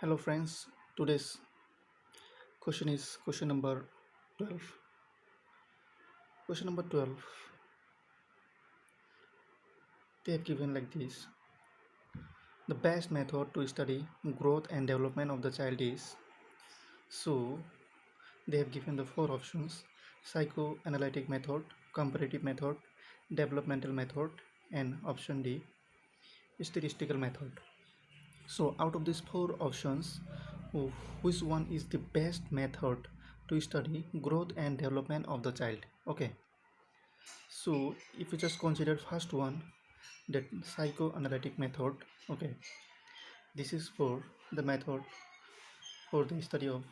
Hello friends, today's question is question number 12. Question number 12, they have given like this. The best method to study growth and development of the child is. So they have given the four options: psychoanalytic method, comparative method, developmental method, and option D, statistical method. So out of these four options, which one is the best method to study growth and development of the child? Okay. So if you just consider first one, that psychoanalytic method, okay, this is for the method for the study of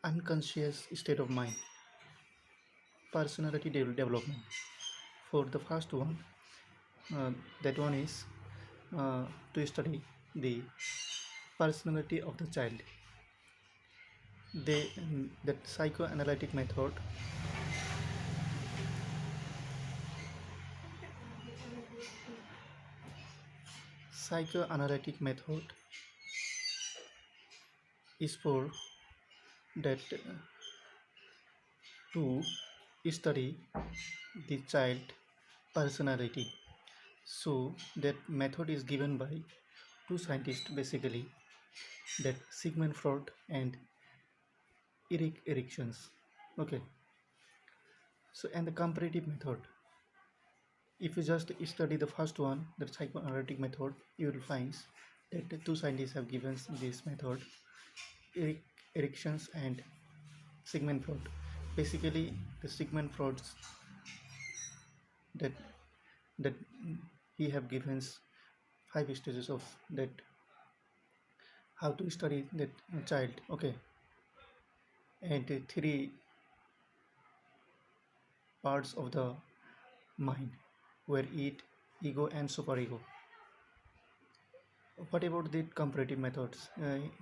unconscious state of mind, personality development. For the first one, uh, that one is to study the personality of the child. That psychoanalytic method is for that to study the child personality. So that method is given by two scientists basically, that Sigmund Freud and Erik Erikson's. Okay. So and the comparative method. If you just study the first one, the psychoanalytic method, you will find that the two scientists have given this method, Erik Erikson's and Sigmund Freud. Basically, the Sigmund Freud's that that he have given five stages of that how to study that child. Okay, and three parts of the mind were it, ego, and superego. What about the comparative methods?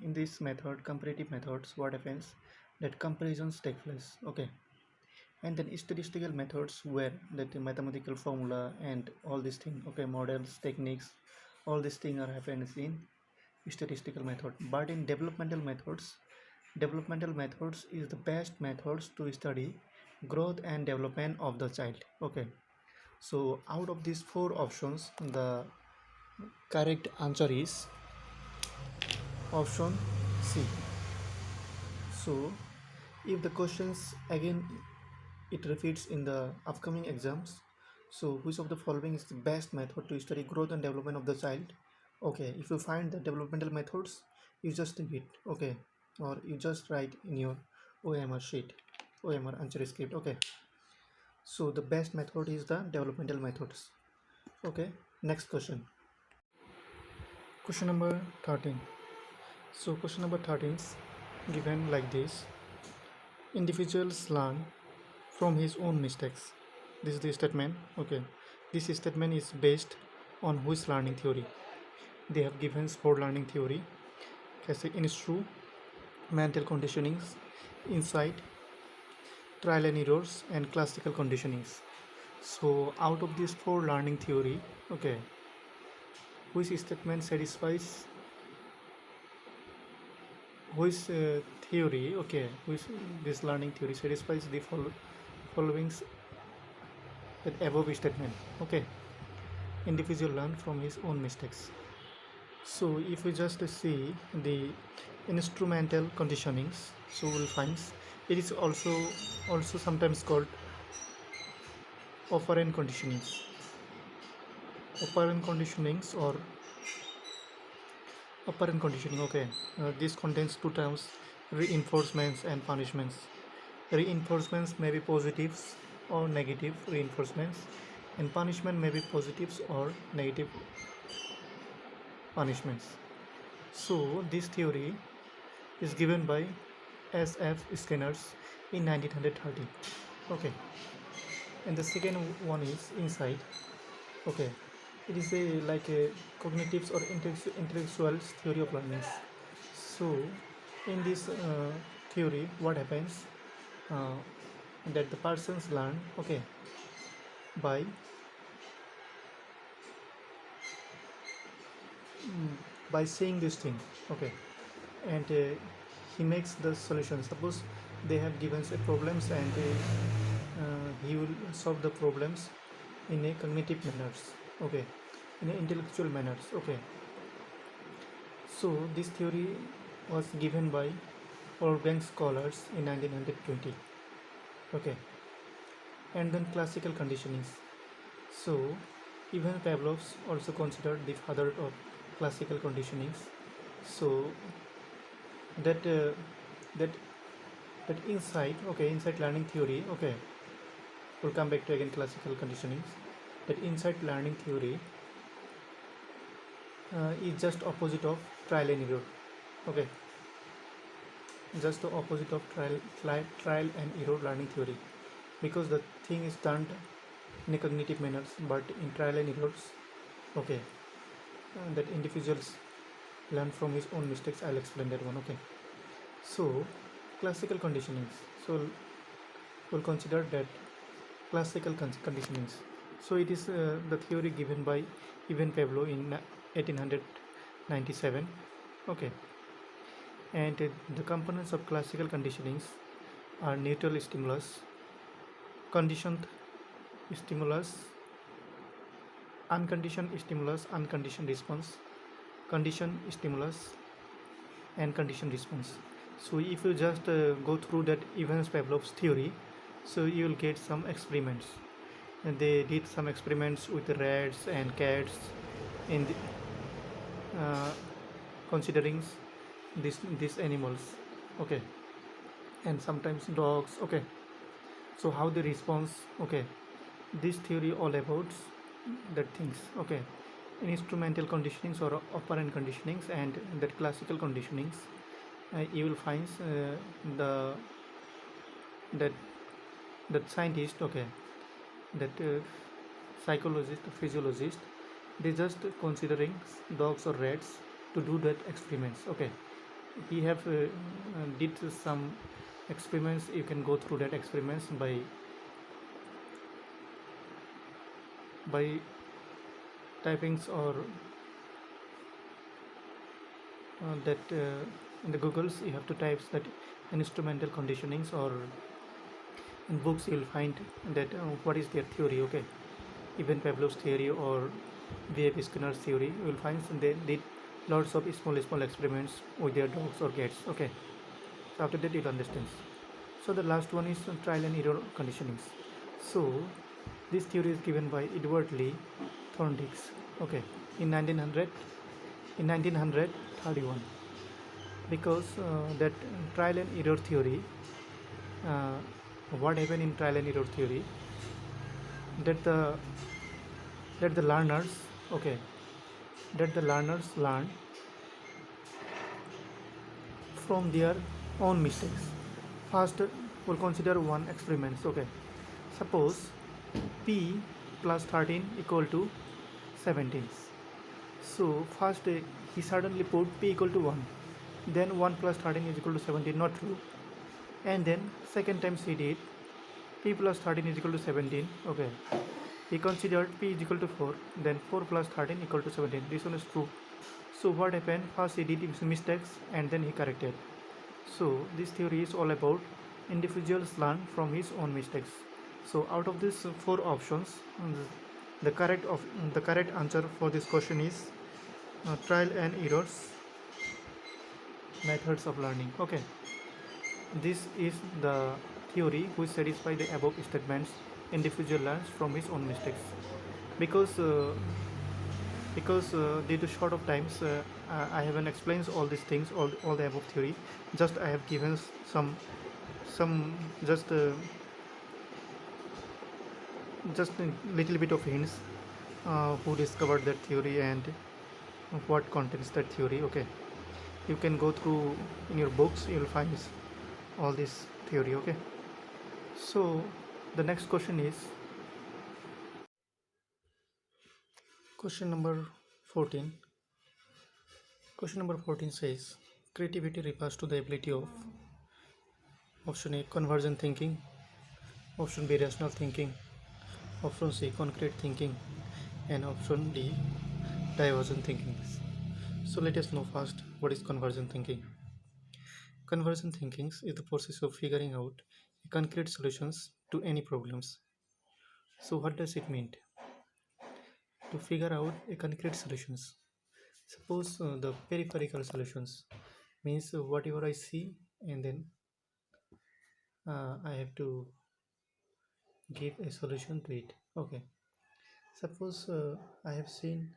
In this method, comparative methods, what happens? That comparisons take place. Okay, and then statistical methods where that the mathematical formula and all these things. Okay, models, techniques, all these things are happening in statistical method. But in developmental methods is the best methods to study growth and development of the child. Okay, so out of these four options, the correct answer is option C. So if the questions again it repeats in the upcoming exams, so which of the following is the best method to study growth and development of the child? Okay, if you find the developmental methods, you just take it. Okay, or you just write in your OMR sheet, OMR answer script. Okay, so the best method is the developmental methods. Okay, next question. Question number 13. So question number 13 is given like this. Individuals learn from his own mistakes. This is the statement. Okay, this statement is based on which learning theory? They have given for learning theory as instru, mental conditionings, insight, trial and errors, and classical conditionings. So out of these four learning theory, okay, which statement satisfies which theory? Okay, which this learning theory satisfies the following that above statement. Okay, individual learn from his own mistakes. So if we just see the instrumental conditionings, so we'll find it is also sometimes called operant conditionings. Operant conditionings or operant conditioning. Okay, this contains two terms: reinforcements and punishments. Reinforcements may be positives or negative reinforcements, and punishment may be positives or negative punishments. So this theory is given by S.F. Skinners in 1930. Okay, and the second one is insight. Okay, it is a like a cognitive or intellectual theory of learning. So in this theory, what happens? Uh, that the persons learn, okay, by by saying this thing. Okay, and he makes the solution. Suppose they have given say problems, and he will solve the problems in a cognitive manners, okay, in a intellectual manners, okay. So this theory was given by Orbank scholars in 1920, okay. And then classical conditionings. So even Pavlov's also considered the father of classical conditionings. So that that that insight, okay, insight learning theory, okay, we'll come back to again classical conditionings. That insight learning theory is just opposite of trial and error, okay, just the opposite of trial and error learning theory, because the thing is done in a cognitive manners, but in trial and errors, okay, that individuals learn from his own mistakes. I'll explain that one, okay. So classical conditionings, so we'll consider that classical conditionings. So it is the theory given by Ivan Pavlov in 1897, okay. And the components of classical conditionings are neutral stimulus, conditioned stimulus, unconditioned stimulus, unconditioned response, conditioned stimulus, and conditioned response. So if you just go through that Ivan Pavlov's theory, so you will get some experiments, and they did some experiments with rats and cats in the, considering these animals, okay, and sometimes dogs, okay. So how they respond, okay, this theory all about that things, okay. In instrumental conditionings or operant conditionings and that classical conditionings, you will find the that that scientist, okay, that psychologist, physiologist, they just considering dogs or rats to do that experiments, okay. He have did some experiments. You can go through that experiments by typings or that in the Googles you have to type that instrumental conditionings, or in books you will find that what is their theory, okay. Even Pavlov's theory or V.F. Skinner's theory, you will find they did lots of small experiments with their dogs or cats, okay. So after that you'll understand. So the last one is trial and error conditionings. So this theory is given by Edward Lee Thorndike, okay, in 1931, because that trial and error theory, uh, what happened in trial and error theory, that the learners, okay, that the learners learn from their own mistakes. First we'll consider one experiment, okay. Suppose p plus 13 equal to 17. So first he suddenly put p equal to 1, then 1 plus 13 is equal to 17, not true. And then second time he did p plus 13 is equal to 17, okay. He considered p is equal to 4, then 4 plus 13 equal to 17. This one is true. So what happened, first he did his mistakes and then he corrected. So this theory is all about individuals learn from his own mistakes. So out of these 4 options, the correct answer for this question is trial and errors methods of learning, okay. This is the theory which satisfies the above statements. Individual learns from his own mistakes. Because due to short of times, I haven't explained all these things, all the above theory. Just I have given some just a little bit of hints, who discovered that theory and what contains that theory, okay. You can go through in your books, you will find all this theory, okay. So the next question is question number 14. Question number 14 says creativity refers to the ability of option A convergent thinking, option B rational thinking, option C concrete thinking, and option D divergent thinking. So let us know first what is convergent thinking. Conversion thinking is the process of figuring out concrete solutions to any problems. So what does it mean to figure out a concrete solutions? Suppose the peripheral solutions means whatever I see and then I have to give a solution to it. Okay. Suppose I have seen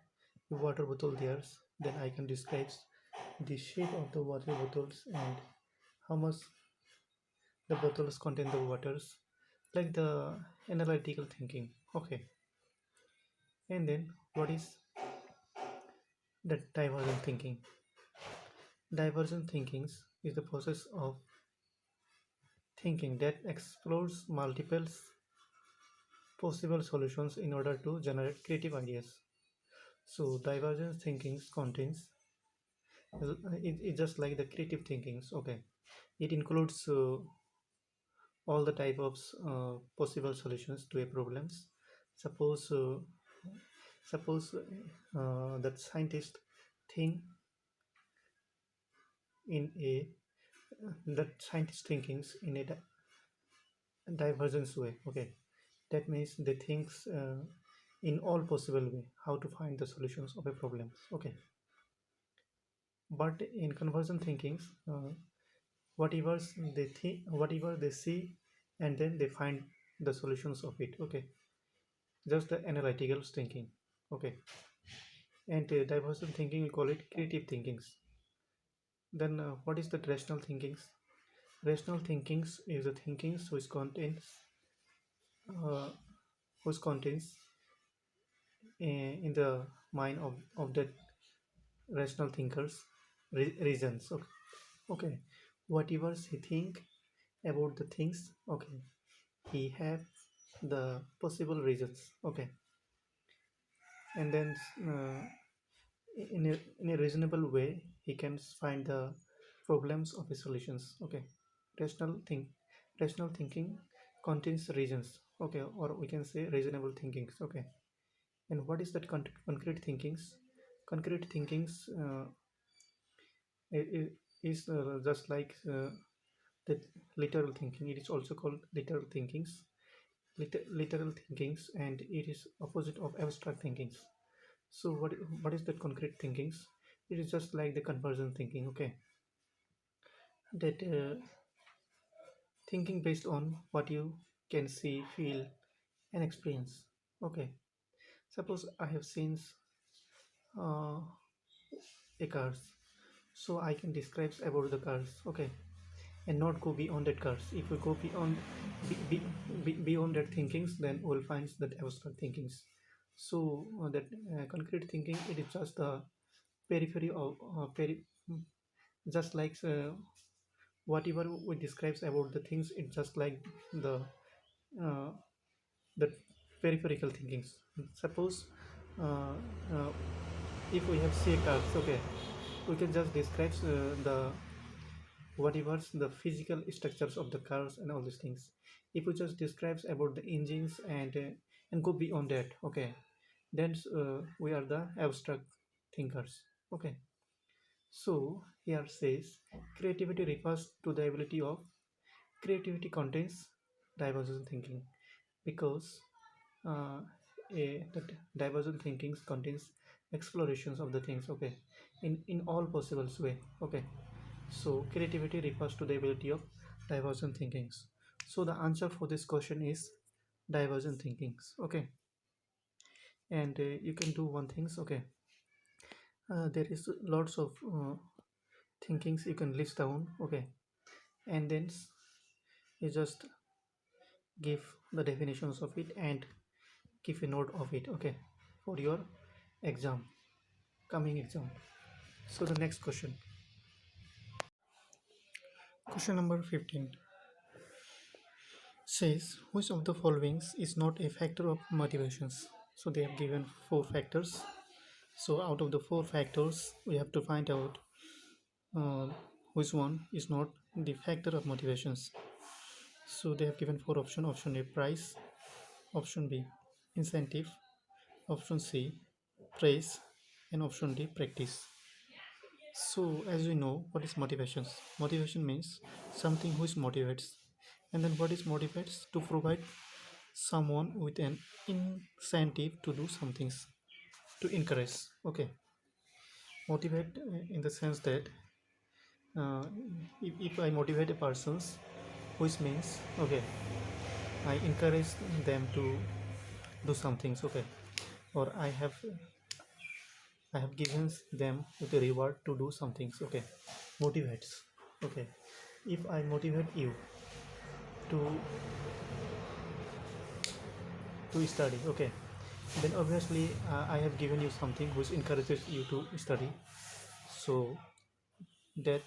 the water bottle there, then I can describe the shape of the water bottles and how much the bottles contain the waters, like the analytical thinking. Okay. And then what is the divergent thinking? Divergent thinking is the process of thinking that explores multiple possible solutions in order to generate creative ideas. So divergent thinking contains it's just like the creative thinkings. Okay, it includes all the type of possible solutions to a problems. Suppose that scientist think in a that scientist thinkings in a divergence way. Okay, that means they thinks in all possible way how to find the solutions of a problem. Okay, but in conversion thinkings, whatever whatever they see, and then they find the solutions of it. Okay, just the analytical thinking. Okay, and divergent thinking we call it creative thinkings. Then what is the rational thinkings? Rational thinkings is the thinkings uh, which contains in the mind of that rational thinkers reasons. Okay, okay, whatever he think about the things. Okay, he have the possible reasons. Okay, and then in a reasonable way he can find the problems of his solutions. Okay, rational think rational thinking contains reasons. Okay, or we can say reasonable thinkings. Okay, and what is that concrete thinkings? Concrete thinkings is just like the literal thinking. It is also called literal thinkings. Literal thinkings, and it is opposite of abstract thinkings. So what is that concrete thinkings? It is just like the conversion thinking. Okay, that thinking based on what you can see, feel, and experience. Okay, suppose I have seen uh, a cars, so I can describe about the cars. Okay, and not go beyond that cars. If we go beyond beyond that thinkings, then we'll find that abstract thinkings. So that concrete thinking, it is just the periphery of just like whatever we describes about the things, it's just like uh, the peripheral thinkings. Suppose uh, uh, if we have say cars. Okay, we can just describe the whatever's the physical structures of the cars and all these things. If we just describes about the engines and go beyond that. Okay, then we are the abstract thinkers. Okay, so here says creativity refers to the ability of creativity contains divergent thinking, because uh, that divergent thinking contains explorations of the things. Okay, in all possible way. Okay, so creativity refers to the ability of divergent thinkings. So the answer for this question is divergent thinkings. Okay, and you can do one things. Okay, there is lots of thinkings you can list down. Okay, and then you just give the definitions of it and give a note of it. Okay, for your exam, coming exam. So the next question number 15 says, which of the following is not a factor of motivations? So they have given four factors. So out of the four factors, we have to find out uh, which one is not the factor of motivations. So they have given four options. Option A, price. Option B, incentive. Option C, praise. And option D, practice. So, as we know, what is motivations? Motivation means something which motivates. And then what is motivates? To provide someone with an incentive to do some things, to encourage. Okay, motivate in the sense that uh, if I motivate a persons, which means okay, I encourage them to do some things. Okay, or I have given them the reward to do some things. Okay, motivates. Okay, if I motivate you to study, okay, then obviously I have given you something which encourages you to study. So that,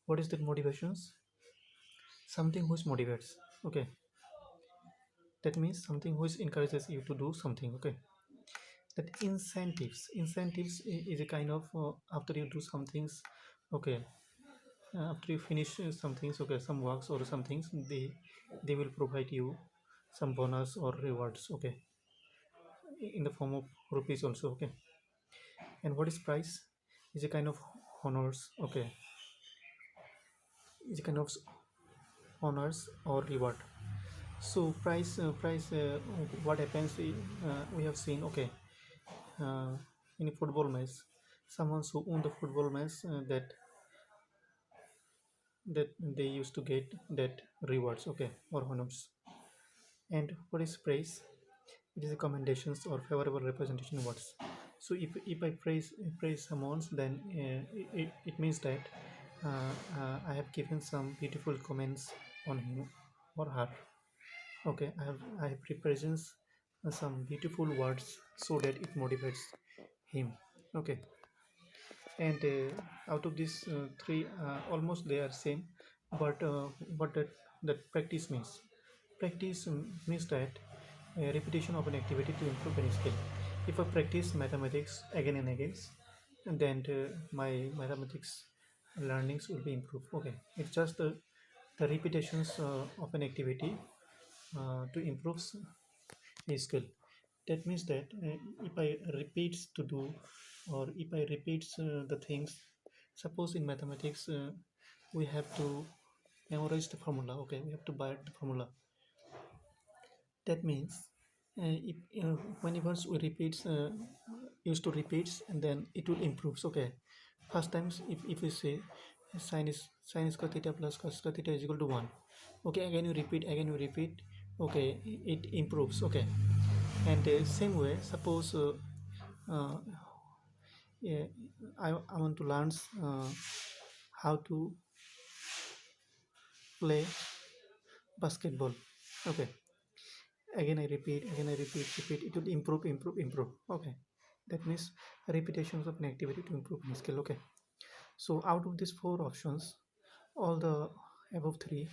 what is that motivations? Something which motivates. Okay, that means something which encourages you to do something. Okay, that incentives is a kind of after you do some things. Okay, after you finish some things, okay, some works or some things, they will provide you some bonus or rewards. Okay, in the form of rupees also. Okay, and what is price? Is a kind of honors. Okay, is a kind of honors or reward. So price what happens, we have seen. Okay, uh, in a football match, someone who won the football match, that they used to get that rewards. Okay, or honors. And what is praise? It is a commendations or favorable representation words. So if I praise someone, then it means that I have given some beautiful comments on him or her. Okay, I have represents some beautiful words so that it motivates him. Okay, and out of these three, almost they are same, but what that practice means. Practice means that repetition of an activity to improve any skill. If I practice mathematics again and again, and then my mathematics learnings will be improved. Okay, it's just the repetitions of an activity to improve a skill. That means that if I repeats to do, or if I repeats the things, suppose in mathematics we have to memorize the formula. Okay, we have to buy the formula. That means if whenever we repeats, used to repeats, and then it will improves. Okay, first times if we say sin square theta plus cos square theta is equal to 1. Okay, again you repeat. Okay, it improves. Okay, and same way, suppose uh, yeah, I want to learn how to play basketball. Okay, again I repeat, it will improve. Okay, that means repetitions of an activity to improve my skill. Okay, so out of these four options, all the above three,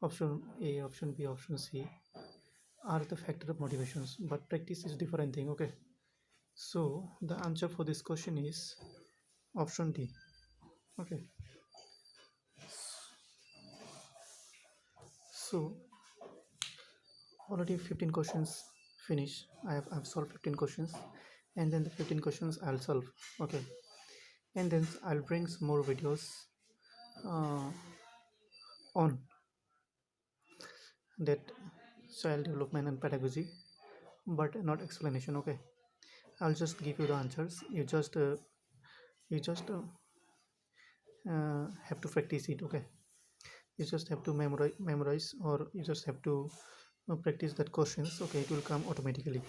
option A, option B, option C, are the factor of motivations, but practice is different thing. Okay, so the answer for this question is option D. Okay, so already 15 questions finish. I've solved 15 questions, and then the 15 questions I'll solve. Okay, and then I'll bring some more videos uh, on that child development and pedagogy, but not explanation. Okay, I'll just give you the answers. You just have to practice it. Okay, you just have to memorize, or you just have to practice that questions. Okay, it will come automatically,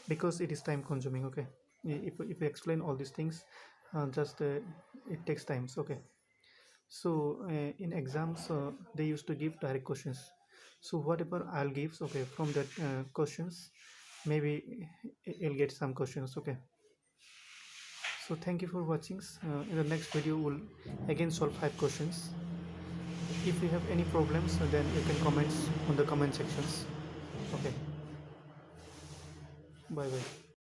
because it is time consuming. Okay, if you explain all these things, just it takes times. Okay, so in exams they used to give direct questions. So whatever I'll give, okay, from that questions, maybe you'll get some questions. Okay, so thank you for watching. In the next video we'll again solve 5 questions. If you have any problems, then you can comment on the comment sections. Okay, bye bye.